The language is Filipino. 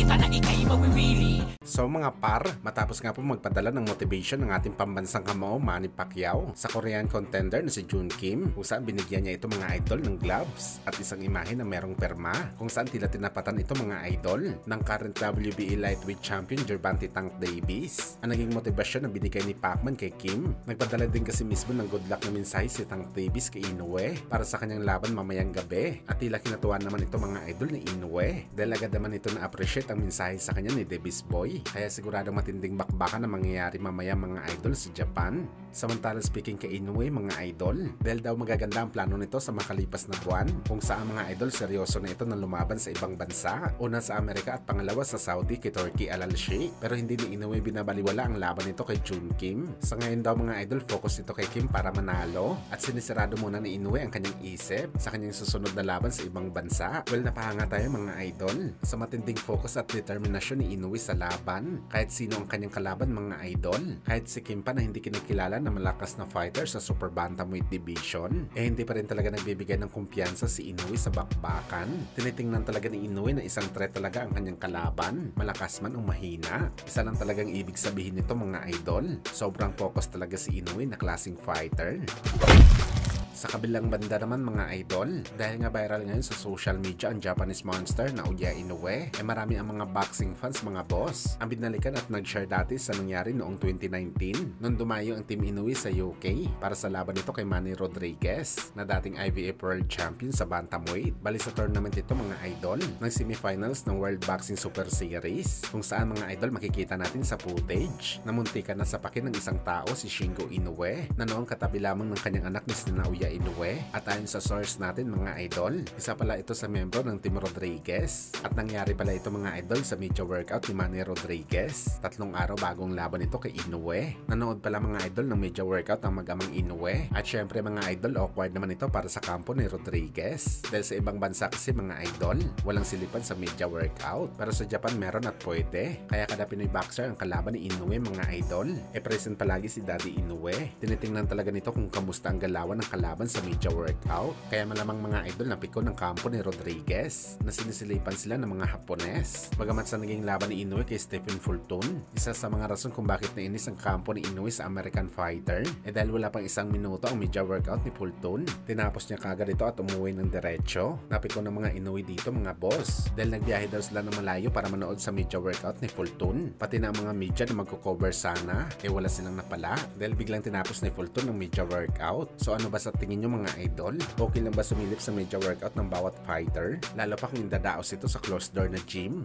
ka na ikay mawiwili. So mga par, matapos nga po magpadala ng motivation ng ating pambansang kamao Manny Pacquiao sa Korean contender na si Jun Kim, kung saan binigyan niya ito mga idol ng gloves at isang imahe na merong perma, kung saan tila tinapatan ito mga idol ng current WBA lightweight champion Gervonta Tank Davis. Ang naging motivasyon na binigay ni Pacman kay Kim, nagpadala din kasi mismo ng good luck na mensahe si Tank Davis kay Inoue para sa kanyang laban mamayang gabi, at tila kinatuwa naman ito mga idol ni Inoue dahil agad naman ito na-appreciate ang mensahe sa kanya ni Davis Boy. Kaya sigurado matinding bakbakan na mangyayari mamaya mga idol sa Japan. Samantala speaking kay Inoue mga idol, dahil daw magaganda ang plano nito sa makalipas na buwan, kung saan mga idol seryoso na ito na lumaban sa ibang bansa, una sa Amerika at pangalawa sa Saudi kay Turki Al-Alshi. Pero hindi ni Inoue binabaliwala ang laban nito kay Jun Kim. Sa ngayon daw mga idol, focus ito kay Kim para manalo, at sinisirado muna ni Inoue ang kanyang isip sa kanyang susunod na laban sa ibang bansa. Well, napahanga tayo mga idol sa matinding focus at determinasyon ni Inoue sa laban. Kahit sino ang kanyang kalaban mga idol, kahit si Kim pa na hindi kinikilala na malakas na fighter sa super bantamweight division, hindi pa rin talaga nagbibigay ng kumpiyansa si Inoue sa bakbakan. Tinitingnan talaga ni Inoue na isang threat talaga ang kanyang kalaban, malakas man o mahina. Isa lang talagang ibig sabihin nito mga idol, sobrang focus talaga si Inoue na klaseng fighter. Sa kabilang banda naman mga idol, dahil nga viral ngayon sa social media ang Japanese monster na Uya Inoue, marami ang mga boxing fans mga boss ang binalikan at nag-share dati sa nangyari noong 2019 nung dumayo ang Team Inoue sa UK para sa laban nito kay Manny Rodriguez na dating IBF World Champion sa bantamweight. Bali sa tournament ito mga idol ng semifinals ng World Boxing Super Series, kung saan mga idol makikita natin sa footage na muntikan na sapakin ng isang tao si Shingo Inoue na noong katabi lamang ng kanyang anak ni Sina Uya Inoue. At ayon sa source natin mga idol, isa pala ito sa membro ng Team Rodriguez, at nangyari pala ito mga idol sa media workout ni Manny Rodriguez 3 araw bagong laban ito kay Inoue. Nanood pala mga idol ng media workout ng mag-amang Inoue, at syempre mga idol awkward naman ito para sa kampo ni Rodriguez dahil sa ibang bansa kasi mga idol walang silipan sa media workout, pero sa Japan meron at pwede, kaya kada Pinoy boxer ang kalaban ni Inoue mga idol, present palagi si Daddy Inoue. Tinitingnan talaga nito kung kamusta ang galawan ng kalaban sa media workout, kaya malamang mga idol napiko ng kampo ni Rodriguez na sinisilipan sila ng mga Hapones. Bagamat sa naging laban ni Inoue kay Stephen Fulton, isa sa mga rason kung bakit nainis ang kampo ni Inoue sa American fighter dahil wala pang 1 minuto ang media workout ni Fulton, tinapos niya kagad ito at umuwi ng diretso. Napiko ng mga Inoue dito mga boss dahil nagbiyahe daw sila ng malayo para manood sa media workout ni Fulton, pati na ang mga media na magko-cover sana wala silang napala dahil biglang tinapos ni Fulton ng media workout. So ano ba sa tingin nyo mga idol? Okay lang ba sumilip sa media workout ng bawat fighter? Lalo pa kung dadaos ito sa closed door na gym?